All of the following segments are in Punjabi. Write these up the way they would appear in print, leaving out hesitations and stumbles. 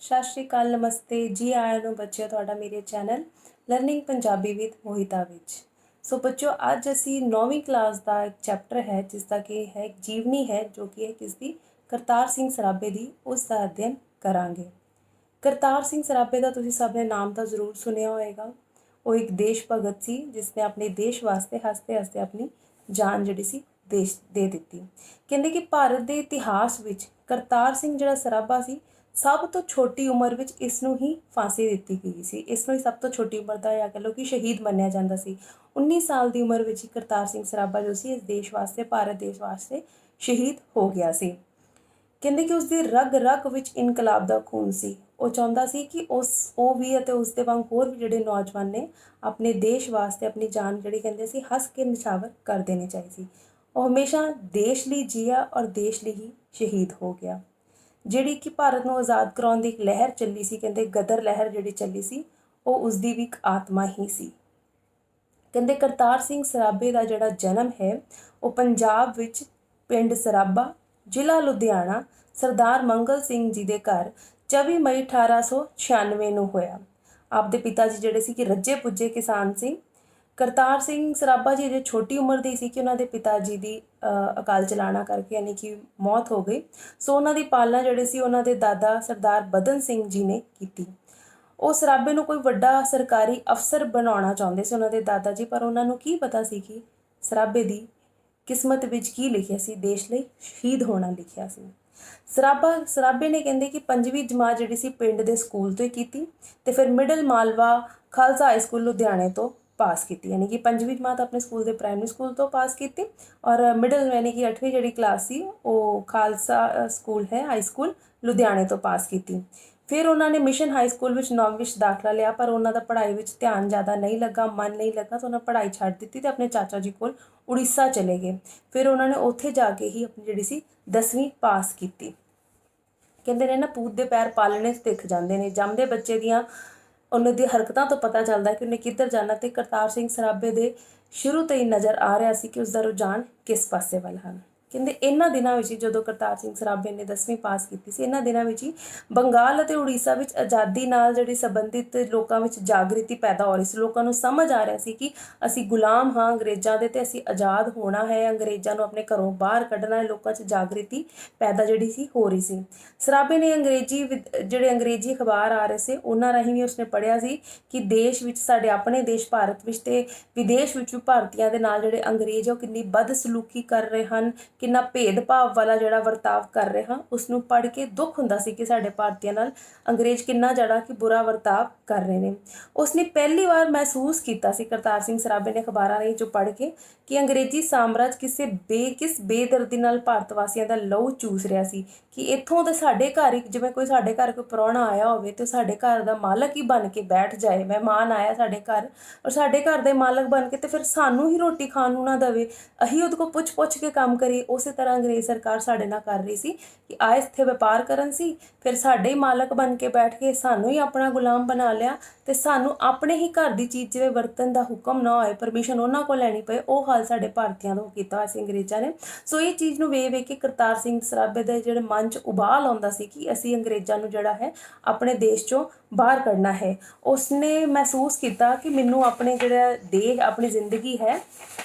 ਸਤਿ ਸ਼੍ਰੀ ਅਕਾਲ, ਨਮਸਤੇ ਜੀ ਆਇਆਂ ਨੂੰ ਬੱਚਿਓ, ਤੁਹਾਡਾ ਮੇਰੇ channel learning Punjabi with Mohita ਵਿੱਚ। ਸੋ ਬੱਚਿਓ, ਅੱਜ ਅਸੀਂ 9ਵੀਂ ਕਲਾਸ ਦਾ ਇੱਕ ਚੈਪਟਰ ਹੈ ਜਿਸ ਦਾ ਕਿ ਹੈ ਜੀਵਨੀ ਹੈ, ਜੋ ਕਿ ਹੈ ਕਿਸ ਦੀ, ਕਰਤਾਰ ਸਿੰਘ ਸਰਾਭੇ ਦੀ। ਉਸ ਦਾ ਅਧਿਐਨ ਕਰਾਂਗੇ। ਕਰਤਾਰ ਸਿੰਘ ਸਰਾਭੇ ਦਾ ਤੁਸੀਂ ਸਭ ਨੇ ਨਾਮ ਤਾਂ ਜ਼ਰੂਰ ਸੁਣਿਆ ਹੋਏਗਾ। ਉਹ ਇੱਕ ਦੇਸ਼ ਭਗਤ ਸੀ ਜਿਸ ਨੇ ਆਪਣੇ ਦੇਸ਼ ਵਾਸਤੇ ਹੱਸਦੇ ਹੱਸਦੇ ਆਪਣੀ ਜਾਨ ਜਿਹੜੀ ਸੀ ਦੇਸ਼ ਦੇ ਦਿੱਤੀ। ਕਹਿੰਦੇ ਕਿ ਭਾਰਤ ਦੇ ਇਤਿਹਾਸ ਵਿੱਚ ਕਰਤਾਰ ਸਿੰਘ ਜਿਹੜਾ ਸਰਾਭਾ ਸੀ, ਸਭ ਤੋਂ ਛੋਟੀ ਉਮਰ ਵਿੱਚ ਇਸ ਨੂੰ ਹੀ ਫਾਂਸੀ ਦਿੱਤੀ ਗਈ ਸੀ। ਇਸ ਨੂੰ ਹੀ ਸਭ ਤੋਂ ਛੋਟੀ ਉਮਰ ਦਾ ਜਾਂ ਕਹਿ ਲਓ ਕਿ ਸ਼ਹੀਦ ਮੰਨਿਆ ਜਾਂਦਾ ਸੀ। 19 ਸਾਲ ਦੀ ਉਮਰ ਵਿੱਚ ਹੀ ਕਰਤਾਰ ਸਿੰਘ ਸਰਾਭਾ ਜੋ ਸੀ ਇਸ ਦੇਸ਼ ਵਾਸਤੇ, ਭਾਰਤ ਦੇਸ਼ ਵਾਸਤੇ ਸ਼ਹੀਦ ਹੋ ਗਿਆ ਸੀ। ਕਹਿੰਦੇ ਕਿ ਉਸ ਦੀ ਰਗ ਰਗ ਵਿੱਚ ਇਨਕਲਾਬ ਦਾ ਖੂਨ ਸੀ। ਉਹ ਚਾਹੁੰਦਾ ਸੀ ਕਿ ਉਹ ਵੀ ਅਤੇ ਉਸ ਦੇ ਵਾਂਗ ਹੋਰ ਵੀ ਜਿਹੜੇ ਨੌਜਵਾਨ ਨੇ ਆਪਣੇ ਦੇਸ਼ ਵਾਸਤੇ ਆਪਣੀ ਜਾਨ ਜਿਹੜੀ ਕਹਿੰਦੇ ਸੀ ਹੱਸ ਕੇ ਨਿਛਾਵਰ ਕਰ ਦੇਣੀ ਚਾਹੀਦੀ ਸੀ। ਉਹ ਹਮੇਸ਼ਾ ਦੇਸ਼ ਲਈ ਜੀਆ ਔਰ ਦੇਸ਼ ਲਈ ਹੀ ਸ਼ਹੀਦ ਹੋ ਗਿਆ। ਜਿਹੜੀ ਕਿ ਭਾਰਤ ਨੂੰ ਆਜ਼ਾਦ ਕਰਾਉਣ ਦੀ ਇੱਕ ਲਹਿਰ ਚੱਲੀ ਸੀ, ਕਹਿੰਦੇ ਗਦਰ ਲਹਿਰ ਜਿਹੜੀ ਚੱਲੀ ਸੀ, ਉਹ ਉਸ ਦੀ ਵੀ ਇੱਕ ਆਤਮਾ ਹੀ ਸੀ। ਕਹਿੰਦੇ ਕਰਤਾਰ ਸਿੰਘ ਸਰਾਭੇ ਦਾ ਜਿਹੜਾ ਜਨਮ ਹੈ ਉਹ ਪੰਜਾਬ ਵਿੱਚ ਪਿੰਡ ਸਰਾਭਾ, ਜ਼ਿਲ੍ਹਾ ਲੁਧਿਆਣਾ, ਸਰਦਾਰ ਮੰਗਲ ਸਿੰਘ ਜੀ ਦੇ ਘਰ 24 ਮਈ 1896 ਨੂੰ ਹੋਇਆ। ਆਪਦੇ ਪਿਤਾ ਜੀ ਜਿਹੜੇ ਸੀ ਕਿ ਰੱਜੇ ਪੁੱਜੇ ਕਿਸਾਨ ਸੀ। ਕਰਤਾਰ ਸਿੰਘ ਸਰਾਭਾ ਜੀ ਅਜੇ ਛੋਟੀ ਉਮਰ ਦੇ ਸੀ ਕਿ ਉਹਨਾਂ ਦੇ ਪਿਤਾ ਜੀ ਦੀ ਅਕਾਲ ਚਲਾਣਾ ਕਰਕੇ ਯਾਨੀ ਕਿ ਮੌਤ ਹੋ ਗਈ। ਸੋ ਉਹਨਾਂ ਦੀ ਪਾਲਣਾ ਜਿਹੜੇ ਸੀ ਉਹਨਾਂ ਦੇ ਦਾਦਾ ਸਰਦਾਰ ਬਦਨ ਸਿੰਘ ਜੀ ਨੇ ਕੀਤੀ। ਉਹ ਸਰਾਭੇ ਨੂੰ ਕੋਈ ਵੱਡਾ ਸਰਕਾਰੀ ਅਫਸਰ ਬਣਾਉਣਾ ਚਾਹੁੰਦੇ ਸੀ ਉਹਨਾਂ ਦੇ ਦਾਦਾ ਜੀ, ਪਰ ਉਹਨਾਂ ਨੂੰ ਕੀ ਪਤਾ ਸੀ ਕਿ ਸਰਾਭੇ ਦੀ ਕਿਸਮਤ ਵਿੱਚ ਕੀ ਲਿਖਿਆ ਸੀ, ਦੇਸ਼ ਲਈ ਸ਼ਹੀਦ ਹੋਣਾ ਲਿਖਿਆ ਸੀ। ਸਰਾਭੇ ਨੇ ਕਹਿੰਦੇ ਕਿ 5ਵੀਂ ਜਮਾਤ ਜਿਹੜੀ ਸੀ ਪਿੰਡ ਦੇ ਸਕੂਲ ਤੋਂ ਹੀ ਕੀਤੀ ਤੇ ਫਿਰ middle Malwa Khalsa high school ਲੁਧਿਆਣੇ ਤੋਂ ਪਾਸ ਕੀਤੀ। ਯਾਨੀ ਕਿ 5ਵੀਂ ਜਮਾਤ ਆਪਣੇ ਸਕੂਲ ਦੇ ਪ੍ਰਾਇਮਰੀ ਸਕੂਲ ਤੋਂ ਪਾਸ ਕੀਤੀ ਔਰ ਮਿਡਲ ਯਾਨੀ ਕਿ 8ਵੀਂ ਜਿਹੜੀ ਕਲਾਸ ਸੀ ਉਹ ਖਾਲਸਾ ਸਕੂਲ ਹੈ ਹਾਈ ਸਕੂਲ ਲੁਧਿਆਣੇ ਤੋਂ ਪਾਸ ਕੀਤੀ। ਫਿਰ ਉਹਨਾਂ ਨੇ ਮਿਸ਼ਨ ਹਾਈ ਸਕੂਲ ਵਿੱਚ 9ਵੀਂ ਵਿੱਚ ਦਾਖਲਾ ਲਿਆ, ਪਰ ਉਹਨਾਂ ਦਾ ਪੜ੍ਹਾਈ ਵਿੱਚ ਧਿਆਨ ਜ਼ਿਆਦਾ ਨਹੀਂ ਲੱਗਾ, ਮਨ ਨਹੀਂ ਲੱਗਾ, ਤਾਂ ਉਹਨਾਂ ਪੜ੍ਹਾਈ ਛੱਡ ਦਿੱਤੀ ਤੇ ਆਪਣੇ ਚਾਚਾ ਜੀ ਕੋਲ ਉੜੀਸਾ ਚਲੇ ਗਏ। ਫਿਰ ਉਹਨਾਂ ਨੇ ਉੱਥੇ ਜਾ ਕੇ ਹੀ ਆਪਣੀ ਜਿਹੜੀ ਸੀ 10ਵੀਂ ਪਾਸ ਕੀਤੀ। ਕਹਿੰਦੇ ਨੇ ਨਾ, ਪੂਤ ਦੇ ਪੈਰ ਪਾਲਣੇ ਦਿਖ ਜਾਂਦੇ ਨੇ। ਜੰਮਦੇ ਬੱਚੇ ਦੀਆਂ ਉਹਨਾਂ ਦੀ ਹਰਕਤਾਂ ਤੋਂ ਪਤਾ ਚੱਲਦਾ ਕਿ ਉਹਨੇ ਕਿੱਧਰ ਜਾਣਾ, ਤੇ ਕਰਤਾਰ ਸਿੰਘ ਸਰਾਭੇ ਦੇ ਸ਼ੁਰੂ ਤੋਂ ਹੀ ਨਜ਼ਰ ਆ ਰਿਹਾ ਸੀ ਕਿ ਉਸ ਦਾ ਰੁਝਾਨ ਕਿਸ ਪਾਸੇ ਵੱਲ ਹਨ। ਕਹਿੰਦੇ ਇਹਨਾਂ ਦਿਨਾਂ ਵਿੱਚ ਜਦੋਂ ਕਰਤਾਰ ਸਿੰਘ ਸਰਾਭੇ ਨੇ 10ਵੀਂ ਪਾਸ ਕੀਤੀ ਸੀ, ਇਹਨਾਂ ਦਿਨਾਂ ਵਿੱਚ ਹੀ ਬੰਗਾਲ ਅਤੇ ਉੜੀਸਾ ਵਿੱਚ ਆਜ਼ਾਦੀ ਨਾਲ ਜਿਹੜੀ ਸੰਬੰਧਿਤ ਲੋਕਾਂ ਵਿੱਚ ਜਾਗ੍ਰਿਤੀ ਪੈਦਾ ਹੋ ਰਹੀ ਸੀ। ਲੋਕਾਂ ਨੂੰ ਸਮਝ ਆ ਰਿਹਾ ਸੀ ਕਿ ਅਸੀਂ ਗੁਲਾਮ ਹਾਂ ਅੰਗਰੇਜ਼ਾਂ ਦੇ ਤੇ ਅਸੀਂ ਆਜ਼ਾਦ ਹੋਣਾ ਹੈ, ਅੰਗਰੇਜ਼ਾਂ ਨੂੰ ਆਪਣੇ ਘਰੋਂ ਬਾਹਰ ਕੱਢਣਾ ਹੈ। ਲੋਕਾਂ 'ਚ ਜਾਗ੍ਰਿਤੀ ਪੈਦਾ ਜਿਹੜੀ ਸੀ ਹੋ ਰਹੀ ਸੀ। ਸਰਾਭੇ ਨੇ ਜਿਹੜੇ ਅੰਗਰੇਜ਼ੀ ਅਖਬਾਰ ਆ ਰਹੇ ਸੀ ਉਹਨਾਂ ਰਾਹੀਂ ਵੀ ਉਸਨੇ ਪੜ੍ਹਿਆ ਸੀ ਕਿ ਦੇਸ਼ ਵਿੱਚ, ਸਾਡੇ ਆਪਣੇ ਦੇਸ਼ ਭਾਰਤ ਵਿੱਚ ਤੇ ਵਿਦੇਸ਼ ਵਿੱਚ ਵੀ ਭਾਰਤੀਆਂ ਦੇ ਨਾਲ ਜਿਹੜੇ ਅੰਗਰੇਜ਼ ਉਹ ਕਿੰਨੀ ਬਦਸਲੂਕੀ ਕਰ ਰਹੇ ਹਨ, ਕਿੰਨਾ ਭੇਦਭਾਵ ਵਾਲਾ ਜਿਹੜਾ ਵਰਤਾਵ ਕਰ ਰਹੇ ਹਨ। ਉਸ ਨੂੰ ਪੜ੍ਹ ਕੇ ਦੁੱਖ ਹੁੰਦਾ ਸੀ ਕਿ ਸਾਡੇ ਭਾਰਤੀਆਂ ਨਾਲ ਅੰਗਰੇਜ਼ ਕਿੰਨਾ ਜਿਹੜਾ ਕਿ ਬੁਰਾ ਵਰਤਾਵ ਕਰ ਰਹੇ ਨੇ। ਉਸਨੇ ਪਹਿਲੀ ਵਾਰ ਮਹਿਸੂਸ ਕੀਤਾ ਸੀ ਕਰਤਾਰ ਸਿੰਘ ਸਰਾਭੇ ਨੇ ਅਖਬਾਰਾਂ ਰਾਹੀਂ ਜੋ ਪੜ੍ਹ ਕੇ ਕਿ ਅੰਗਰੇਜ਼ੀ ਸਾਮਰਾਜ ਕਿਸ ਬੇਦਰਦੀ ਨਾਲ ਭਾਰਤ ਵਾਸੀਆਂ ਦਾ ਲਹੂ ਚੂਸ ਰਿਹਾ ਸੀ। ਕਿ ਇੱਥੋਂ ਦੇ ਸਾਡੇ ਘਰ, ਜਿਵੇਂ ਕੋਈ ਸਾਡੇ ਘਰ ਕੋਈ ਪ੍ਰਾਹੁਣਾ ਆਇਆ ਹੋਵੇ ਤੇ ਸਾਡੇ ਘਰ ਦਾ ਮਾਲਕ ਹੀ ਬਣ ਕੇ ਬੈਠ ਜਾਏ। ਮਹਿਮਾਨ ਆਇਆ ਸਾਡੇ ਘਰ ਔਰ ਸਾਡੇ ਘਰ ਦੇ ਮਾਲਕ ਬਣ ਕੇ ਤੇ ਫਿਰ ਸਾਨੂੰ ਹੀ ਰੋਟੀ ਖਾਣ ਨੂੰ ਨਾ ਦੇਵੇ, ਅਸੀਂ ਉਹਦੇ ਕੋਲ ਪੁੱਛ ਕੇ ਕੰਮ ਕਰੀਏ। ਉਸੇ ਤਰ੍ਹਾਂ ਅੰਗਰੇਜ਼ ਸਰਕਾਰ ਸਾਡੇ ਨਾਲ ਕਰ ਰਹੀ ਸੀ ਕਿ ਆਏ ਇੱਥੇ ਵਪਾਰ ਕਰਨ ਸੀ, ਫਿਰ ਸਾਡੇ ਹੀ ਮਾਲਕ ਬਣ ਕੇ ਬੈਠ ਕੇ ਸਾਨੂੰ ਹੀ ਆਪਣਾ ਗੁਲਾਮ ਬਣਾ ਲਿਆ ਤੇ ਸਾਨੂੰ ਆਪਣੇ ਹੀ ਘਰ ਦੀ ਚੀਜ਼ ਜਿਵੇਂ ਵਰਤਣ ਦਾ ਹੁਕਮ ਨਾ ਹੋਏ, ਪਰਮਿਸ਼ਨ ਉਹਨਾਂ ਕੋਲ ਲੈਣੀ ਪਏ। ਉਹ ਹਾਲ ਸਾਡੇ ਭਾਰਤੀਆਂ ਤੋਂ ਕੀਤਾ ਹੋਇਆ ਸੀ ਅੰਗਰੇਜ਼ਾਂ ਨੇ। ਸੋ ਇਹ ਚੀਜ਼ ਨੂੰ ਵੇਖ ਕੇ ਕਰਤਾਰ ਸਿੰਘ ਸਰਾਭੇ ਦੇ ਜਿਹੜੇ ਮਨ 'ਚ ਉਬਾਲ ਆਉਂਦਾ ਸੀ ਕਿ ਅਸੀਂ ਅੰਗਰੇਜ਼ਾਂ ਨੂੰ ਜਿਹੜਾ ਹੈ ਆਪਣੇ ਦੇਸ਼ 'ਚੋਂ ਬਾਹਰ ਕੱਢਣਾ ਹੈ। ਉਸਨੇ ਮਹਿਸੂਸ ਕੀਤਾ ਕਿ ਮੈਨੂੰ ਆਪਣੇ ਜਿਹੜਾ ਦੇਸ਼, ਆਪਣੀ ਜ਼ਿੰਦਗੀ ਹੈ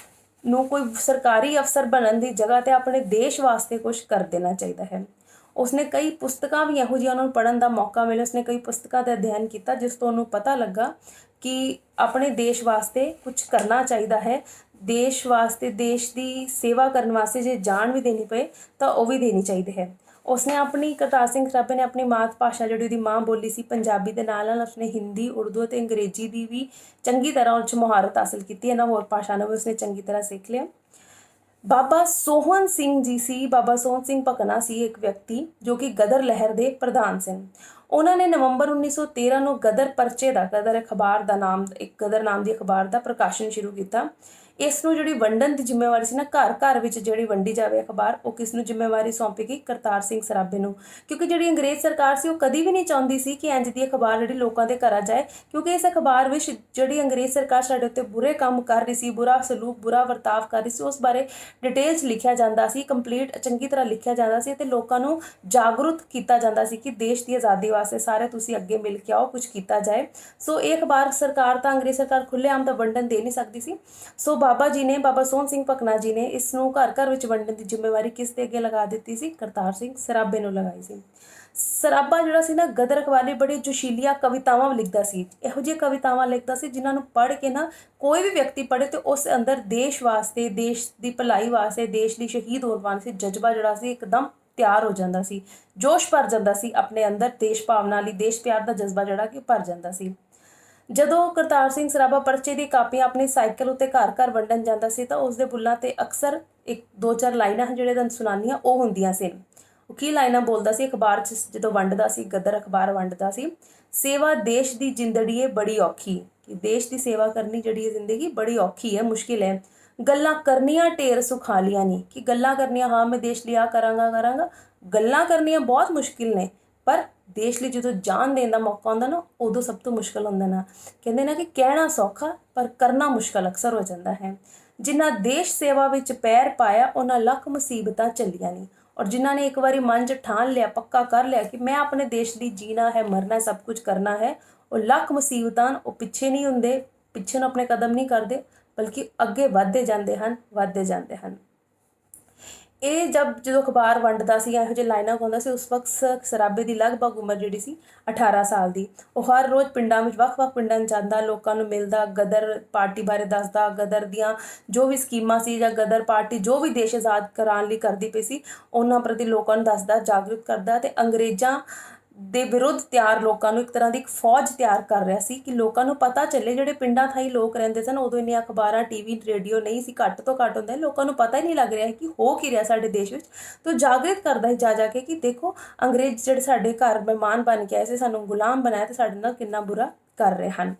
ਨੂੰ ਕੋਈ ਸਰਕਾਰੀ ਅਫਸਰ ਬਣਨ ਦੀ ਜਗ੍ਹਾ ਤੇ ਆਪਣੇ ਦੇਸ਼ ਵਾਸਤੇ ਕੁਝ ਕਰ ਦੇਣਾ ਚਾਹੀਦਾ ਹੈ। ਉਸਨੇ ਕਈ ਪੁਸਤਕਾਂ ਵੀ ਇਹੋ ਜਿਹੀਆਂ ਨੂੰ ਪੜ੍ਹਨ ਦਾ ਮੌਕਾ ਮਿਲਿਆ। ਉਸਨੇ ਕਈ ਪੁਸਤਕਾਂ ਦਾ ਅਧਿਐਨ ਕੀਤਾ ਜਿਸ ਤੋਂ ਉਹਨੂੰ ਪਤਾ ਲੱਗਾ ਕਿ ਆਪਣੇ ਦੇਸ਼ ਵਾਸਤੇ ਕੁਝ ਕਰਨਾ ਚਾਹੀਦਾ ਹੈ। ਦੇਸ਼ ਵਾਸਤੇ, ਦੇਸ਼ ਦੀ ਸੇਵਾ ਕਰਨ ਵਾਸਤੇ ਜੇ ਜਾਨ ਵੀ ਦੇਣੀ ਪਏ ਤਾਂ ਉਹ ਵੀ ਦੇਣੀ ਚਾਹੀਦੀ ਹੈ। ਉਸਨੇ ਕਰਤਾਰ ਸਿੰਘ ਸਰਾਭੇ ਨੇ ਆਪਣੀ ਮਾਤ ਭਾਸ਼ਾ ਜਿਹੜੀ ਉਹਦੀ ਮਾਂ ਬੋਲੀ ਸੀ ਪੰਜਾਬੀ ਦੇ ਨਾਲ ਨਾਲ ਉਸਨੇ ਹਿੰਦੀ, ਉਰਦੂ ਅਤੇ ਅੰਗਰੇਜ਼ੀ ਦੀ ਵੀ ਚੰਗੀ ਤਰ੍ਹਾਂ ਉਹ 'ਚ ਮੁਹਾਰਤ ਹਾਸਲ ਕੀਤੀ। ਇਹਨਾਂ ਹੋਰ ਭਾਸ਼ਾ ਨੂੰ ਵੀ ਉਸਨੇ ਚੰਗੀ ਤਰ੍ਹਾਂ ਸਿੱਖ ਲਿਆ। ਬਾਬਾ ਸੋਹਣ ਸਿੰਘ ਜੀ ਸੀ, ਬਾਬਾ ਸੋਹਣ ਸਿੰਘ ਭਕਨਾ ਸੀ ਇੱਕ ਵਿਅਕਤੀ ਜੋ ਕਿ ਗਦਰ ਲਹਿਰ ਦੇ ਪ੍ਰਧਾਨ ਸਨ। ਉਹਨਾਂ ਨੇ ਨਵੰਬਰ 1913 ਨੂੰ ਗਦਰ ਪਰਚੇ ਦਾ, ਗਦਰ ਅਖਬਾਰ ਦਾ ਨਾਮ, ਇੱਕ ਗਦਰ ਨਾਮ ਦੀ ਅਖਬਾਰ ਦਾ ਪ੍ਰਕਾਸ਼ਨ ਸ਼ੁਰੂ ਕੀਤਾ। ਇਸ ਨੂੰ ਜਿਹੜੀ ਵੰਡਣ ਦੀ ਜ਼ਿੰਮੇਵਾਰੀ ਸੀ ਨਾ, ਘਰ ਘਰ ਵਿੱਚ ਜਿਹੜੀ ਵੰਡੀ ਜਾਵੇ ਅਖਬਾਰ, ਉਹ ਕਿਸ ਨੂੰ ਜ਼ਿੰਮੇਵਾਰੀ ਸੌਂਪੀ ਗਈ? ਕਰਤਾਰ ਸਿੰਘ ਸਰਾਭੇ ਨੂੰ। ਕਿਉਂਕਿ ਜਿਹੜੀ ਅੰਗਰੇਜ਼ ਸਰਕਾਰ ਸੀ ਉਹ ਕਦੀ ਵੀ ਨਹੀਂ ਚਾਹੁੰਦੀ ਸੀ ਕਿ ਇੰਜ ਦੀ ਅਖਬਾਰ ਜਿਹੜੀ ਲੋਕਾਂ ਦੇ ਘਰਾਂ ਜਾਏ, ਕਿਉਂਕਿ ਇਸ ਅਖਬਾਰ ਵਿੱਚ ਜਿਹੜੀ ਅੰਗਰੇਜ਼ ਸਰਕਾਰ ਸਾਡੇ ਉੱਤੇ ਬੁਰੇ ਕੰਮ ਕਰ ਰਹੀ ਸੀ, ਬੁਰਾ ਸਲੂਕ, ਬੁਰਾ ਵਰਤਾਵ ਕਰ ਰਹੀ ਸੀ, ਉਸ ਬਾਰੇ ਡਿਟੇਲ 'ਚ ਲਿਖਿਆ ਜਾਂਦਾ ਸੀ, ਕੰਪਲੀਟ ਚੰਗੀ ਤਰ੍ਹਾਂ ਲਿਖਿਆ ਜਾਂਦਾ ਸੀ, ਅਤੇ ਲੋਕਾਂ ਨੂੰ ਜਾਗਰੂਕ ਕੀਤਾ ਜਾਂਦਾ ਸੀ ਕਿ ਦੇਸ਼ ਦੀ ਆਜ਼ਾਦੀ ਵਾਸਤੇ ਸਾਰੇ ਤੁਸੀਂ ਅੱਗੇ ਮਿਲ ਕੇ ਆਓ, ਕੁਝ ਕੀਤਾ ਜਾਏ। ਸੋ ਇਹ ਅਖਬਾਰ ਸਰਕਾਰ ਤਾਂ ਅੰਗਰੇਜ਼ ਸਰਕਾਰ ਖੁੱਲ੍ਹੇਆਮ ਤਾਂ ਵੰਡਣ ਦੇ ਨਹੀਂ ਸਕਦੀ ਸੀ। ਸੋ ਬਾਬਾ ਜੀ ਨੇ, ਬਾਬਾ ਸੋਹਣ ਸਿੰਘ ਭਕਨਾ ਜੀ ਨੇ ਇਸ ਨੂੰ ਘਰ ਘਰ ਵਿੱਚ ਵੰਡਣ ਦੀ ਜ਼ਿੰਮੇਵਾਰੀ ਕਿਸ ਦੇ ਅੱਗੇ ਲਗਾ ਦਿੱਤੀ ਸੀ? ਕਰਤਾਰ ਸਿੰਘ ਸਰਾਭੇ ਨੂੰ ਲਗਾਈ ਸੀ। ਸਰਾਭਾ ਜਿਹੜਾ ਸੀ ਨਾ, ਗਦਰ ਅਖਬਾਰ ਲਈ ਬੜੀ ਜੋਸ਼ੀਲੀਆਂ ਕਵਿਤਾਵਾਂ ਲਿਖਦਾ ਸੀ। ਇਹੋ ਜਿਹੀਆਂ ਕਵਿਤਾਵਾਂ ਲਿਖਦਾ ਸੀ ਜਿਨ੍ਹਾਂ ਨੂੰ ਪੜ੍ਹ ਕੇ ਨਾ ਕੋਈ ਵੀ ਵਿਅਕਤੀ ਪੜ੍ਹੇ ਤੇ ਉਸ ਅੰਦਰ ਦੇਸ਼ ਵਾਸਤੇ, ਦੇਸ਼ ਦੀ ਭਲਾਈ ਵਾਸਤੇ, ਦੇਸ਼ ਲਈ ਸ਼ਹੀਦ ਹੋਣ ਵਾਸਤੇ ਜਜ਼ਬਾ ਜਿਹੜਾ ਸੀ ਇੱਕਦਮ ਤਿਆਰ ਹੋ ਜਾਂਦਾ ਸੀ, ਜੋਸ਼ ਭਰ ਜਾਂਦਾ ਸੀ ਆਪਣੇ ਅੰਦਰ, ਦੇਸ਼ ਭਾਵਨਾ ਲਈ, ਦੇਸ਼ ਪਿਆਰ ਦਾ ਜਜ਼ਬਾ ਜਿਹੜਾ ਕਿ ਭਰ ਜਾਂਦਾ ਸੀ। ਜਦੋਂ ਕਰਤਾਰ ਸਿੰਘ ਸਰਾਭਾ ਪਰਚੇ ਦੀ ਕਾਪੀਆਂ ਆਪਣੀ ਸਾਈਕਲ ਉੱਤੇ ਘਰ ਘਰ ਵੰਡਣ ਜਾਂਦਾ ਸੀ ਤਾਂ ਉਸਦੇ ਬੁੱਲਾਂ ਤੇ ਅਕਸਰ ਇੱਕ ਦੋ ਚਾਰ ਲਾਈਨਾਂ ਜਿਹੜੇ ਤੁਹਾਨੂੰ ਸੁਣਾਉਂਦੀ ਹਾਂ ਉਹ ਹੁੰਦੀਆਂ ਸੀ। ਉਹ ਕੀ ਲਾਈਨਾਂ ਬੋਲਦਾ ਸੀ ਅਖਬਾਰ 'ਚ ਜਦੋਂ ਵੰਡਦਾ ਸੀ, ਗਦਰ ਅਖਬਾਰ ਵੰਡਦਾ ਸੀ? ਸੇਵਾ ਦੇਸ਼ ਦੀ ਜ਼ਿੰਦੜੀਏ ਬੜੀ ਔਖੀ, ਕਿ ਦੇਸ਼ ਦੀ ਸੇਵਾ ਕਰਨੀ ਜਿਹੜੀ ਹੈ ਜ਼ਿੰਦਗੀ ਬੜੀ ਔਖੀ ਹੈ, ਮੁਸ਼ਕਿਲ ਹੈ। ਗੱਲਾਂ ਕਰਨੀਆਂ ਢੇਰ ਸੁਖਾਲੀਆਂ ਨਹੀਂ, ਕਿ ਗੱਲਾਂ ਕਰਨੀਆਂ, ਹਾਂ ਮੈਂ ਦੇਸ਼ ਲਈ ਆ ਕਰਾਂਗਾ, ਗੱਲਾਂ ਕਰਨੀਆਂ ਬਹੁਤ ਮੁਸ਼ਕਿਲ ਨੇ, ਪਰ ਦੇਸ਼ ਲਈ ਜਦੋਂ ਜਾਨ ਦੇਣ ਦਾ ਮੌਕਾ ਆਉਂਦਾ ਨਾ, ਉਦੋਂ ਸਭ ਤੋਂ ਮੁਸ਼ਕਿਲ ਹੁੰਦਾ ਨਾ। ਕਹਿੰਦੇ ਨਾ ਕਿ ਕਹਿਣਾ ਸੌਖਾ ਪਰ ਕਰਨਾ ਮੁਸ਼ਕਿਲ ਅਕਸਰ ਹੋ ਜਾਂਦਾ ਹੈ। ਜਿਨ੍ਹਾਂ ਦੇਸ਼ ਸੇਵਾ ਵਿੱਚ ਪੈਰ ਪਾਇਆ ਉਹਨਾਂ ਲੱਖ ਮੁਸੀਬਤਾਂ ਚੱਲੀਆਂ ਨਹੀਂ। ਔਰ ਜਿਨ੍ਹਾਂ ਨੇ ਇੱਕ ਵਾਰੀ ਮਨ 'ਚ ਠਾਣ ਲਿਆ, ਪੱਕਾ ਕਰ ਲਿਆ ਕਿ ਮੈਂ ਆਪਣੇ ਦੇਸ਼ ਲਈ ਜੀਣਾ ਹੈ, ਮਰਨਾ, ਸਭ ਕੁਝ ਕਰਨਾ ਹੈ, ਉਹ ਲੱਖ ਮੁਸੀਬਤਾਂ, ਉਹ ਪਿੱਛੇ ਨਹੀਂ ਹੁੰਦੇ, ਪਿੱਛੇ ਨੂੰ ਆਪਣੇ ਕਦਮ ਨਹੀਂ ਕਰਦੇ, ਬਲਕਿ ਅੱਗੇ ਵੱਧਦੇ ਜਾਂਦੇ ਹਨ। ਇਹ ਜਦੋਂ ਅਖਬਾਰ ਵੰਡਦਾ ਸੀ, ਇਹੋ ਜਿਹੇ ਲਾਈਨਾਂ ਗਾਉਂਦਾ ਸੀ, ਉਸ ਵਕਤ ਸਰਾਭੇ ਦੀ ਲਗਭਗ ਉਮਰ ਜਿਹੜੀ ਸੀ 18 ਸਾਲ ਦੀ। ਉਹ ਹਰ ਰੋਜ਼ ਪਿੰਡਾਂ ਵਿੱਚ, ਵੱਖ-ਵੱਖ ਪਿੰਡਾਂ 'ਚ ਜਾਂਦਾ, ਲੋਕਾਂ ਨੂੰ ਮਿਲਦਾ, ਗਦਰ ਪਾਰਟੀ ਬਾਰੇ ਦੱਸਦਾ, ਗਦਰ ਦੀਆਂ ਜੋ ਵੀ ਸਕੀਮਾਂ ਸੀ ਜਾਂ ਗਦਰ ਪਾਰਟੀ ਜੋ ਵੀ ਦੇਸ਼ ਆਜ਼ਾਦ ਕਰਾਉਣ ਲਈ ਕਰਦੀ ਪਈ ਸੀ, ਉਹਨਾਂ ਪ੍ਰਤੀ ਲੋਕਾਂ ਨੂੰ ਦੱਸਦਾ, ਜਾਗਰੂਕ ਕਰਦਾ, ਅਤੇ ਅੰਗਰੇਜ਼ਾਂ ਦੇ ਵਿਰੁੱਧ ਤਿਆਰ ਲੋਕਾਂ ਨੂੰ ਇੱਕ ਤਰ੍ਹਾਂ ਦੀ ਇੱਕ ਫੌਜ ਤਿਆਰ ਕਰ ਰਿਹਾ ਸੀ ਕਿ ਲੋਕਾਂ ਨੂੰ ਪਤਾ ਚੱਲੇ। ਜਿਹੜੇ ਪਿੰਡਾਂ ਥਾਈ ਲੋਕ ਰਹਿੰਦੇ ਸਨ, ਉਦੋਂ ਇੰਨੀਆਂ ਅਖਬਾਰਾਂ, ਟੀਵੀ, ਰੇਡੀਓ ਨਹੀਂ ਸੀ, ਘੱਟ ਤੋਂ ਘੱਟ ਹੁੰਦੇ, ਲੋਕਾਂ ਨੂੰ ਪਤਾ ਹੀ ਨਹੀਂ ਲੱਗ ਰਿਹਾ ਕਿ ਹੋ ਕੀ ਰਿਹਾ ਸਾਡੇ ਦੇਸ਼ ਵਿੱਚ। ਤਾਂ ਜਾਗਰਿਤ ਕਰਦਾ ਸੀ ਜਾ ਕੇ ਕਿ ਦੇਖੋ ਅੰਗਰੇਜ਼ ਜਿਹੜੇ ਸਾਡੇ ਘਰ ਮਹਿਮਾਨ ਬਣ ਕੇ ਆਏ ਸੀ, ਸਾਨੂੰ ਗੁਲਾਮ ਬਣਾਇਆ ਤੇ ਸਾਡੇ ਨਾਲ ਕਿੰਨਾ ਬੁਰਾ ਕਰ ਰਹੇ ਹਨ।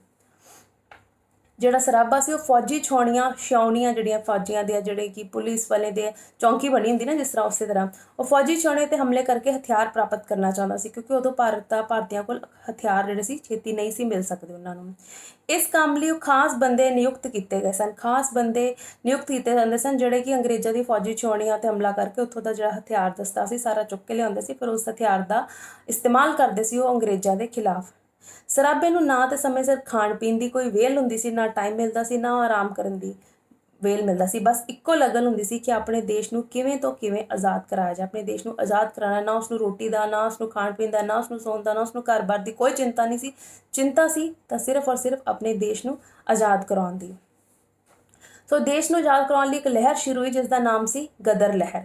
ਜਿਹੜਾ ਸਰਾਭਾ ਸੀ ਉਹ ਫੌਜੀ ਛਾਉਣੀਆਂ ਜਿਹੜੀਆਂ ਫੌਜੀਆਂ ਦੇ, ਜਿਹੜੇ ਕਿ ਪੁਲਿਸ ਵਾਲੇ ਦੇ ਚੌਂਕੀ ਬਣੀ ਹੁੰਦੀ ਨਾ ਜਿਸ ਤਰ੍ਹਾਂ, ਉਸੇ ਤਰ੍ਹਾਂ ਉਹ ਫੌਜੀ ਛਾਉਣੀਆਂ 'ਤੇ ਹਮਲੇ ਕਰਕੇ ਹਥਿਆਰ ਪ੍ਰਾਪਤ ਕਰਨਾ ਚਾਹੁੰਦਾ ਸੀ, ਕਿਉਂਕਿ ਉਦੋਂ ਭਾਰਤੀਆਂ ਕੋਲ ਹਥਿਆਰ ਜਿਹੜੇ ਸੀ ਛੇਤੀ ਨਹੀਂ ਸੀ ਮਿਲ ਸਕਦੇ ਉਹਨਾਂ ਨੂੰ। ਇਸ ਕੰਮ ਲਈ ਉਹ ਖਾਸ ਬੰਦੇ ਨਿਯੁਕਤ ਕੀਤੇ ਗਏ ਸਨ, ਜਾਂਦੇ ਸਨ ਜਿਹੜੇ ਕਿ ਅੰਗਰੇਜ਼ਾਂ ਦੀ ਫੌਜੀ ਛਾਉਣੀਆਂ 'ਤੇ ਹਮਲਾ ਕਰਕੇ ਉੱਥੋਂ ਦਾ ਜਿਹੜਾ ਹਥਿਆਰ ਦਸਤਾ ਸੀ ਸਾਰਾ ਚੁੱਕ ਕੇ ਲਿਆਉਂਦੇ ਸੀ, ਫਿਰ ਉਸ ਹਥਿਆਰ ਦਾ ਇਸਤੇਮਾਲ ਕਰਦੇ ਸੀ ਉਹ ਅੰਗਰੇਜ਼ਾਂ ਦੇ ਖਿਲਾਫ। ਸਰਾਭੇ ਨੂੰ ਨਾ ਤਾਂ ਸਮੇਂ ਸਿਰ ਖਾਣ ਪੀਣ ਦੀ ਕੋਈ ਵੇਲ ਹੁੰਦੀ ਸੀ, ਨਾ ਟਾਈਮ ਮਿਲਦਾ ਸੀ, ਨਾ ਆਰਾਮ ਕਰਨ ਦੀ ਵੇਲ ਮਿਲਦਾ ਸੀ। ਬਸ ਇੱਕੋ ਲਗਨ ਹੁੰਦੀ ਸੀ ਕਿ ਆਪਣੇ ਦੇਸ਼ ਨੂੰ ਕਿਵੇਂ ਤੋਂ ਕਿਵੇਂ ਆਜ਼ਾਦ ਕਰਾਇਆ ਜਾਏ, ਆਪਣੇ ਦੇਸ਼ ਨੂੰ ਆਜ਼ਾਦ ਕਰਾਉਣਾ। ਨਾ ਉਸਨੂੰ ਰੋਟੀ ਦਾ, ਨਾ ਉਸਨੂੰ ਖਾਣ ਪੀਣ ਦਾ, ਨਾ ਉਸਨੂੰ ਸੌਣ ਦਾ, ਨਾ ਉਸਨੂੰ ਘਰ-ਬਾਰ ਦੀ ਕੋਈ ਚਿੰਤਾ ਨਹੀਂ ਸੀ। ਚਿੰਤਾ ਸੀ ਤਾਂ ਸਿਰਫ ਔਰ ਸਿਰਫ ਆਪਣੇ ਦੇਸ਼ ਨੂੰ ਆਜ਼ਾਦ ਕਰਾਉਣ ਦੀ। ਸੋ ਦੇਸ਼ ਨੂੰ ਆਜ਼ਾਦ ਕਰਾਉਣ ਲਈ ਇੱਕ ਲਹਿਰ ਸ਼ੁਰੂ ਹੋਈ ਜਿਸ ਦਾ ਨਾਮ ਸੀ ਗਦਰ ਲਹਿਰ।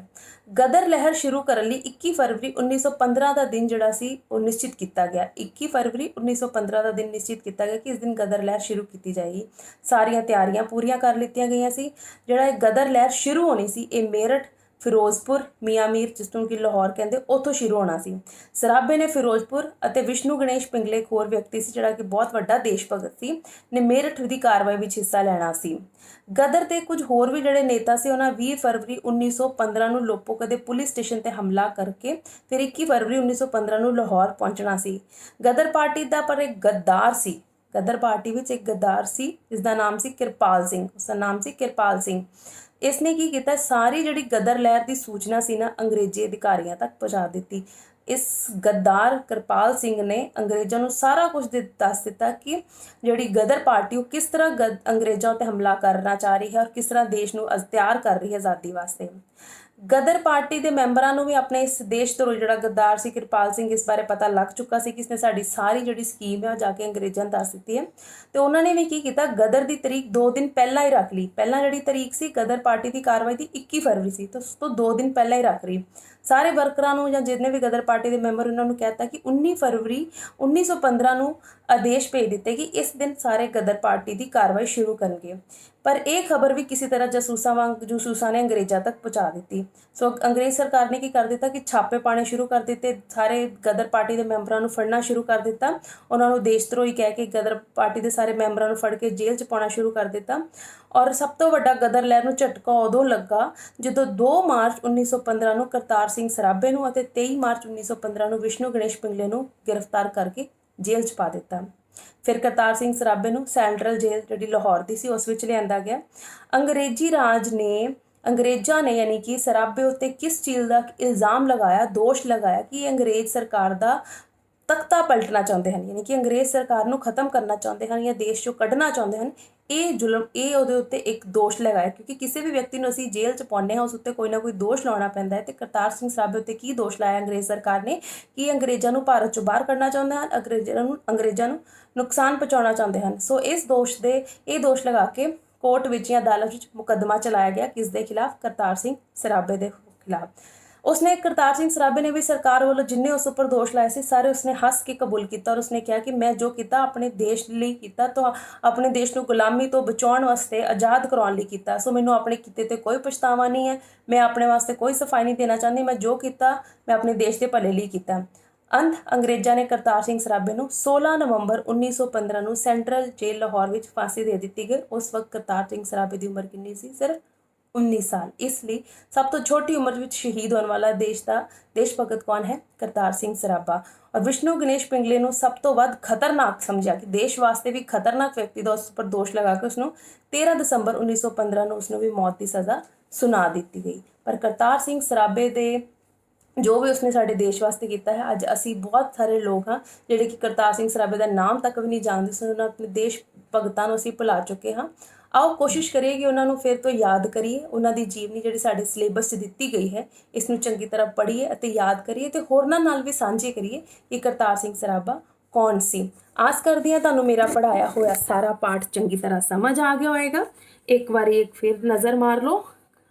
ਗਦਰ ਲਹਿਰ ਸ਼ੁਰੂ ਕਰਨ ਲਈ 21 ਫਰਵਰੀ 1915 ਦਾ ਦਿਨ ਜਿਹੜਾ ਸੀ ਉਹ ਨਿਸ਼ਚਿਤ ਕੀਤਾ ਗਿਆ। 21 ਫਰਵਰੀ 1915 ਦਾ ਦਿਨ ਨਿਸ਼ਚਿਤ ਕੀਤਾ ਗਿਆ ਕਿ ਇਸ ਦਿਨ ਗਦਰ ਲਹਿਰ ਸ਼ੁਰੂ ਕੀਤੀ ਜਾਏਗੀ। ਸਾਰੀਆਂ ਤਿਆਰੀਆਂ ਪੂਰੀਆਂ ਕਰ ਲਿੱਤੀਆਂ ਗਈਆਂ ਸੀ। ਜਿਹੜਾ ਇਹ ਗਦਰ ਲਹਿਰ ਸ਼ੁਰੂ ਹੋਣੀ ਸੀ ਇਹ ਮੇਰਠ, ਫਿਰੋਜ਼ਪੁਰ, ਮੀਆਂ ਮੀਰ, ਜਿਸ ਨੂੰ ਕਿ ਲਾਹੌਰ ਕਹਿੰਦੇ, ਉੱਥੋਂ ਸ਼ੁਰੂ ਹੋਣਾ ਸੀ। ਸਰਾਭੇ ਨੇ ਫਿਰੋਜ਼ਪੁਰ ਅਤੇ ਵਿਸ਼ਨੂੰ ਗਣੇਸ਼ ਪਿੰਗਲੇ ਇੱਕ ਹੋਰ ਵਿਅਕਤੀ ਸੀ ਜਿਹੜਾ ਕਿ ਬਹੁਤ ਵੱਡਾ ਦੇਸ਼ ਭਗਤ ਸੀ, ਨੇ ਮੇਰਠ ਦੀ ਕਾਰਵਾਈ ਵਿੱਚ ਹਿੱਸਾ ਲੈਣਾ ਸੀ। ਗਦਰ ਤੇ ਕੁਝ ਹੋਰ ਵੀ ਜਿਹੜੇ ਨੇਤਾ ਸੀ ਉਹਨਾਂ 20 ਫਰਵਰੀ 1915 ਨੂੰ ਲੋਪੋਕੇ ਦੇ ਪੁਲਿਸ ਸਟੇਸ਼ਨ ਤੇ ਹਮਲਾ ਕਰਕੇ ਫਿਰ 21 ਫਰਵਰੀ 1915 ਨੂੰ ਲਾਹੌਰ ਪਹੁੰਚਣਾ ਸੀ। ਗਦਰ ਪਾਰਟੀ ਦਾ ਪਰ ਇੱਕ ਗੱਦਾਰ ਸੀ, ਗਦਰ ਪਾਰਟੀ ਵਿੱਚ ਇੱਕ ਗੱਦਾਰ ਸੀ ਜਿਸਦਾ ਨਾਮ ਸੀ ਕਿਰਪਾਲ ਸਿੰਘ। ਇਸ ਨੇ ਕੀ ਕੀਤਾ, ਸਾਰੀ ਜਿਹੜੀ ਗਦਰ ਲਹਿਰ ਦੀ ਸੂਚਨਾ ਸੀ ਨਾ ਅੰਗਰੇਜ਼ੀ ਅਧਿਕਾਰੀਆਂ ਤੱਕ ਪਹੁੰਚਾ ਦਿੱਤੀ। ਇਸ ਗੱਦਾਰ ਕਿਰਪਾਲ ਸਿੰਘ ਨੇ ਅੰਗਰੇਜ਼ਾਂ ਨੂੰ ਸਾਰਾ ਕੁਝ ਦੱਸ ਦਿੱਤਾ ਕਿ ਜਿਹੜੀ ਗਦਰ ਪਾਰਟੀ ਉਹ ਕਿਸ ਤਰ੍ਹਾਂ ਅੰਗਰੇਜ਼ਾਂ 'ਤੇ ਹਮਲਾ ਕਰਨਾ ਚਾਹ ਰਹੀ ਹੈ ਔਰ ਕਿਸ ਤਰ੍ਹਾਂ ਦੇਸ਼ ਨੂੰ ਤਿਆਰ ਕਰ ਰਹੀ ਹੈ ਆਜ਼ਾਦੀ ਵਾਸਤੇ। ਗਦਰ ਪਾਰਟੀ ਦੇ ਮੈਂਬਰਾਂ ਨੂੰ ਵੀ ਆਪਣੇ ਇਸ ਦੇਸ਼ ਤੋਂ ਜਿਹੜਾ ਗੱਦਾਰ ਸੀ ਕਿਰਪਾਲ ਸਿੰਘ, ਇਸ ਬਾਰੇ ਪਤਾ ਲੱਗ ਚੁੱਕਾ ਸੀ ਕਿ ਇਸਨੇ ਸਾਡੀ ਸਾਰੀ ਜਿਹੜੀ ਸਕੀਮ ਹੈ ਉਹ ਜਾ ਕੇ ਅੰਗਰੇਜ਼ਾਂ ਨੂੰ ਦੱਸ ਦਿੱਤੀ ਹੈ। ਤੇ ਉਹਨਾਂ ਨੇ ਵੀ ਕੀ ਕੀਤਾ, ਗਦਰ ਦੀ ਤਰੀਕ 2 ਦਿਨ ਪਹਿਲਾਂ ਹੀ ਰੱਖ ਲਈ। ਪਹਿਲਾਂ ਜਿਹੜੀ ਤਰੀਕ ਸੀ ਗਦਰ ਪਾਰਟੀ ਦੀ ਕਾਰਵਾਈ ਦੀ 21 ਫਰਵਰੀ ਸੀ, ਤਾਂ ਉਸ ਤੋਂ 2 ਦਿਨ ਪਹਿਲਾਂ ਹੀ ਰੱਖ ਲਈ। ਸਾਰੇ ਵਰਕਰਾਂ ਨੂੰ ਜਾਂ ਜਿੰਨੇ ਵੀ ਗਦਰ ਪਾਰਟੀ ਦੇ ਮੈਂਬਰ ਉਹਨਾਂ ਨੂੰ ਕਹਿਤਾ ਕਿ 19 ਫਰਵਰੀ 1915 ਨੂੰ ਆਦੇਸ਼ ਭੇਜ ਦਿੱਤੇ ਕਿ ਇਸ ਦਿਨ ਸਾਰੇ ਗਦਰ ਪਾਰਟੀ ਦੀ ਕਾਰਵਾਈ ਸ਼ੁਰੂ ਕਰਨਗੇ। ਪਰ ਇਹ ਖਬਰ ਵੀ ਕਿਸੇ ਤਰ੍ਹਾਂ ਜਾਸੂਸਾਂ ਨੇ ਅੰਗਰੇਜ਼ਾਂ ਤੱਕ ਪਹੁੰਚਾ ਦਿੱਤੀ। ਸੋ ਅੰਗਰੇਜ਼ ਸਰਕਾਰ ਨੇ ਕੀ ਕਰ ਦਿੱਤਾ ਕਿ ਛਾਪੇ ਪਾਣੇ ਸ਼ੁਰੂ ਕਰ ਦਿੱਤੇ, ਸਾਰੇ ਗਦਰ ਪਾਰਟੀ ਦੇ ਮੈਂਬਰਾਂ ਨੂੰ ਫੜਨਾ ਸ਼ੁਰੂ ਕਰ ਦਿੱਤਾ, ਉਹਨਾਂ ਨੂੰ ਦੇਸ਼ ਧਰੋਹੀ ਕਹਿ ਕੇ ਗਦਰ ਪਾਰਟੀ ਦੇ ਸਾਰੇ ਮੈਂਬਰਾਂ ਨੂੰ ਫੜ ਕੇ ਜੇਲ੍ਹ 'ਚ ਪਾਉਣਾ ਸ਼ੁਰੂ ਕਰ ਦਿੱਤਾ। ਔਰ ਸਭ ਤੋਂ ਵੱਡਾ ਗਦਰ ਲਹਿਰ ਨੂੰ ਝਟਕਾ ਉਦੋਂ ਲੱਗਾ ਜਦੋਂ 2 ਮਾਰਚ 1915 ਨੂੰ ਕਰਤਾਰ ਸਿੰਘ ਸਰਾਭੇ ਨੂੰ ਅਤੇ 23 ਮਾਰਚ 1915 ਨੂੰ ਵਿਸ਼ਨੂੰ ਗਣੇਸ਼ ਪਿੰਗਲੇ ਨੂੰ ਗ੍ਰਿਫਤਾਰ ਕਰਕੇ ਜੇਲ੍ਹ 'ਚ ਪਾ ਦਿੱਤਾ। ਫਿਰ ਕਰਤਾਰ ਸਿੰਘ ਸਰਾਭੇ ਨੂੰ ਸੈਂਟਰਲ ਜੇਲ੍ਹ ਜਿਹੜੀ ਲਾਹੌਰ ਦੀ ਸੀ ਉਸ ਵਿੱਚ ਲਿਆਂਦਾ ਗਿਆ। ਅੰਗਰੇਜ਼ਾਂ ਨੇ ਯਾਨੀ ਕਿ ਸਰਾਭੇ ਉੱਤੇ ਕਿਸ ਚੀਜ਼ ਦਾ ਇਲਜ਼ਾਮ ਲਗਾਇਆ, ਦੋਸ਼ ਲਗਾਇਆ ਕਿ ਇਹ ਅੰਗਰੇਜ਼ ਸਰਕਾਰ ਦਾ ਤਖਤਾ ਪਲਟਣਾ ਚਾਹੁੰਦੇ ਹਨ, ਯਾਨੀ ਕਿ ਅੰਗਰੇਜ਼ ਸਰਕਾਰ ਨੂੰ ਖਤਮ ਕਰਨਾ ਚਾਹੁੰਦੇ ਹਨ ਜਾਂ ਦੇਸ਼ 'ਚੋਂ ਕੱਢਣਾ ਚਾਹੁੰਦੇ ਹਨ। ਇਹ ਜ਼ੁਲਮ, ਇਹ ਉਹਦੇ ਉੱਤੇ ਇੱਕ ਦੋਸ਼ ਲਗਾਇਆ, ਕਿਉਂਕਿ ਕਿਸੇ ਵੀ ਵਿਅਕਤੀ ਨੂੰ ਅਸੀਂ ਜੇਲ੍ਹ 'ਚ ਪਾਉਂਦੇ ਹਾਂ ਉਸ ਉੱਤੇ ਕੋਈ ਨਾ ਕੋਈ ਦੋਸ਼ ਲਾਉਣਾ ਪੈਂਦਾ ਹੈ। ਅਤੇ ਕਰਤਾਰ ਸਿੰਘ ਸਰਾਭੇ ਉੱਤੇ ਕੀ ਦੋਸ਼ ਲਾਇਆ ਅੰਗਰੇਜ਼ ਸਰਕਾਰ ਨੇ ਕਿ ਅੰਗਰੇਜ਼ਾਂ ਨੂੰ ਭਾਰਤ 'ਚੋਂ ਬਾਹਰ ਕੱਢਣਾ ਚਾਹੁੰਦੇ ਹਨ, ਅੰਗਰੇਜ਼ਾਂ ਨੂੰ ਨੁਕਸਾਨ ਪਹੁੰਚਾਉਣਾ ਚਾਹੁੰਦੇ ਹਨ। ਸੋ ਇਹ ਦੋਸ਼ ਲਗਾ ਕੇ ਕੋਰਟ ਵਿੱਚ ਜਾਂ ਅਦਾਲਤ ਵਿੱਚ ਮੁਕੱਦਮਾ ਚਲਾਇਆ ਗਿਆ। ਕਿਸ ਦੇ ਖਿਲਾਫ? ਕਰਤਾਰ ਸਿੰਘ ਸਰਾਭੇ ਦੇ ਖਿਲਾਫ। ਕਰਤਾਰ ਸਿੰਘ ਸਰਾਭੇ ਨੇ ਵੀ ਸਰਕਾਰ ਵੱਲੋਂ ਜਿੰਨੇ ਉਸ ਉੱਪਰ ਦੋਸ਼ ਲਾਏ ਸੀ ਸਾਰੇ ਉਸਨੇ ਹੱਸ ਕੇ ਕਬੂਲ ਕੀਤਾ ਔਰ ਉਸਨੇ ਕਿਹਾ ਕਿ ਮੈਂ ਜੋ ਕੀਤਾ ਆਪਣੇ ਦੇਸ਼ ਲਈ ਕੀਤਾ, ਤਾਂ ਆਪਣੇ ਦੇਸ਼ ਨੂੰ ਗੁਲਾਮੀ ਤੋਂ ਬਚਾਉਣ ਵਾਸਤੇ, ਆਜ਼ਾਦ ਕਰਾਉਣ ਲਈ ਕੀਤਾ। ਸੋ ਮੈਨੂੰ ਆਪਣੇ ਕੀਤੇ ਤੇ ਕੋਈ ਪਛਤਾਵਾ ਨਹੀਂ ਹੈ, ਮੈਂ ਆਪਣੇ ਵਾਸਤੇ ਕੋਈ ਸਫਾਈ ਨਹੀਂ ਦੇਣਾ ਚਾਹੁੰਦੀ, ਮੈਂ ਜੋ ਕੀਤਾ ਮੈਂ ਆਪਣੇ ਦੇਸ਼ ਦੇ ਭਲੇ ਲਈ ਕੀਤਾ। ਅੰਗਰੇਜ਼ਾਂ ਨੇ ਕਰਤਾਰ ਸਿੰਘ ਸਰਾਭੇ ਨੂੰ 16 ਨਵੰਬਰ 1915 ਨੂੰ ਸੈਂਟਰਲ ਜੇਲ੍ਹ ਲਾਹੌਰ ਵਿੱਚ ਫਾਂਸੀ ਦੇ ਦਿੱਤੀ ਗਈ। ਉਸ ਵਕਤ ਕਰਤਾਰ ਸਿੰਘ ਸਰਾਭੇ ਦੀ ਉਮਰ ਕਿੰਨੀ ਸੀ? ਸਿਰਫ 19 ਸਾਲ। ਇਸ ਲਈ ਸਭ ਤੋਂ ਛੋਟੀ ਉਮਰ ਵਿੱਚ ਸ਼ਹੀਦ ਹੋਣ ਵਾਲਾ ਦੇਸ਼ ਭਗਤ ਕੌਣ ਹੈ? ਕਰਤਾਰ ਸਿੰਘ ਸਰਾਭਾ। ਔਰ ਵਿਸ਼ਨੂੰ ਗਣੇਸ਼ ਪਿੰਗਲੇ ਨੂੰ ਸਭ ਤੋਂ ਵੱਧ ਖਤਰਨਾਕ ਸਮਝਿਆ ਕਿ ਦੇਸ਼ ਵਾਸਤੇ ਵੀ ਖਤਰਨਾਕ ਵਿਅਕਤੀ ਦਾ ਉਸ ਉੱਪਰ ਦੋਸ਼ ਲਗਾ ਕੇ ਉਸਨੂੰ 13 ਦਸੰਬਰ 1915 ਨੂੰ ਉਸਨੂੰ ਵੀ ਮੌਤ ਦੀ ਸਜ਼ਾ ਸੁਣਾ ਦਿੱਤੀ ਗਈ। ਪਰ ਕਰਤਾਰ ਸਿੰਘ ਸਰਾਭੇ ਦੇ ਜੋ ਵੀ ਉਸਨੇ ਸਾਡੇ ਦੇਸ਼ ਵਾਸਤੇ ਕੀਤਾ ਹੈ, ਅੱਜ ਅਸੀਂ ਬਹੁਤ ਸਾਰੇ ਲੋਕ ਹਾਂ ਜਿਹੜੇ ਕਿ ਕਰਤਾਰ ਸਿੰਘ ਸਰਾਭੇ ਦਾ ਨਾਮ ਤੱਕ ਵੀ ਨਹੀਂ ਜਾਣਦੇ ਸਨ। ਉਹਨਾਂ ਆਪਣੇ ਦੇਸ਼ ਭਗਤਾਂ ਨੂੰ ਅਸੀਂ ਭੁਲਾ ਚੁੱਕੇ ਹਾਂ। ਆਓ ਕੋਸ਼ਿਸ਼ ਕਰੀਏ ਕਿ ਉਹਨਾਂ ਨੂੰ ਫਿਰ ਤੋਂ ਯਾਦ ਕਰੀਏ। ਉਹਨਾਂ ਦੀ ਜੀਵਨੀ ਜਿਹੜੀ ਸਾਡੇ ਸਿਲੇਬਸ 'ਚ ਦਿੱਤੀ ਗਈ ਹੈ, ਇਸ ਨੂੰ ਚੰਗੀ ਤਰ੍ਹਾਂ ਪੜ੍ਹੀਏ ਅਤੇ ਯਾਦ ਕਰੀਏ ਅਤੇ ਹੋਰਨਾਂ ਨਾਲ ਵੀ ਸਾਂਝੇ ਕਰੀਏ ਕਿ ਕਰਤਾਰ ਸਿੰਘ ਸਰਾਭਾ ਕੌਣ ਸੀ। ਆਸ ਕਰਦੀ ਹਾਂ ਤੁਹਾਨੂੰ ਮੇਰਾ ਪੜ੍ਹਾਇਆ ਹੋਇਆ ਸਾਰਾ ਪਾਠ ਚੰਗੀ ਤਰ੍ਹਾਂ ਸਮਝ ਆ ਗਿਆ ਹੋਏਗਾ। ਇੱਕ ਵਾਰੀ ਫਿਰ ਨਜ਼ਰ ਮਾਰ ਲਓ।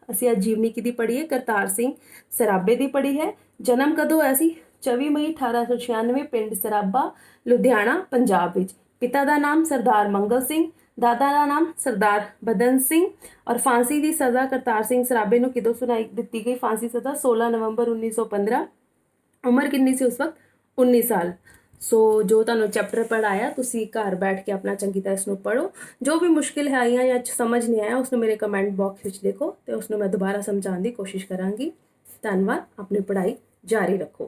ਅਸੀਂ ਅੱਜ ਜੀਵਨੀ ਕਿਹਦੀ ਪੜ੍ਹੀ ਹੈ? ਕਰਤਾਰ ਸਿੰਘ ਸਰਾਭੇ ਦੀ ਪੜ੍ਹੀ ਹੈ। ਜਨਮ ਕਦੋਂ ਹੋਇਆ ਸੀ? 24 ਮਈ 1896, ਪਿੰਡ ਸਰਾਭਾ, ਲੁਧਿਆਣਾ, ਪੰਜਾਬ ਵਿੱਚ। ਪਿਤਾ ਦਾ ਨਾਮ ਸਰਦਾਰ ਮੰਗਲ ਸਿੰਘ, ਦਾਦਾ ਦਾ ਨਾਮ ਸਰਦਾਰ ਬਦਨ ਸਿੰਘ। ਔਰ ਫਾਂਸੀ ਦੀ ਸਜ਼ਾ ਕਰਤਾਰ ਸਿੰਘ ਸਰਾਭੇ ਨੂੰ ਕਦੋਂ ਸੁਣਾਈ ਦਿੱਤੀ ਗਈ? ਫਾਂਸੀ ਸਜ਼ਾ 16 ਨਵੰਬਰ 1915। ਉਮਰ ਕਿੰਨੀ ਸੀ ਉਸ ਵਕਤ? 19 ਸਾਲ। ਸੋ ਜੋ ਤੁਹਾਨੂੰ ਚੈਪਟਰ ਪੜ੍ਹਾਇਆ ਤੁਸੀਂ ਘਰ ਬੈਠ ਕੇ ਆਪਣਾ ਚੰਗੀ ਤਰ੍ਹਾਂ ਇਸ ਨੂੰ ਪੜ੍ਹੋ। ਜੋ ਵੀ ਮੁਸ਼ਕਿਲ ਹੈ ਆਈਆਂ ਜਾਂ ਸਮਝ ਨਹੀਂ ਆਇਆ ਉਸਨੂੰ ਮੇਰੇ ਕਮੈਂਟ ਬਾਕਸ ਵਿੱਚ ਲਿਖੋ ਅਤੇ ਉਸਨੂੰ ਮੈਂ ਦੁਬਾਰਾ ਸਮਝਾਉਣ ਦੀ ਕੋਸ਼ਿਸ਼ ਕਰਾਂਗੀ। ਧੰਨਵਾਦ। ਆਪਣੀ ਪੜ੍ਹਾਈ ਜਾਰੀ ਰੱਖੋ।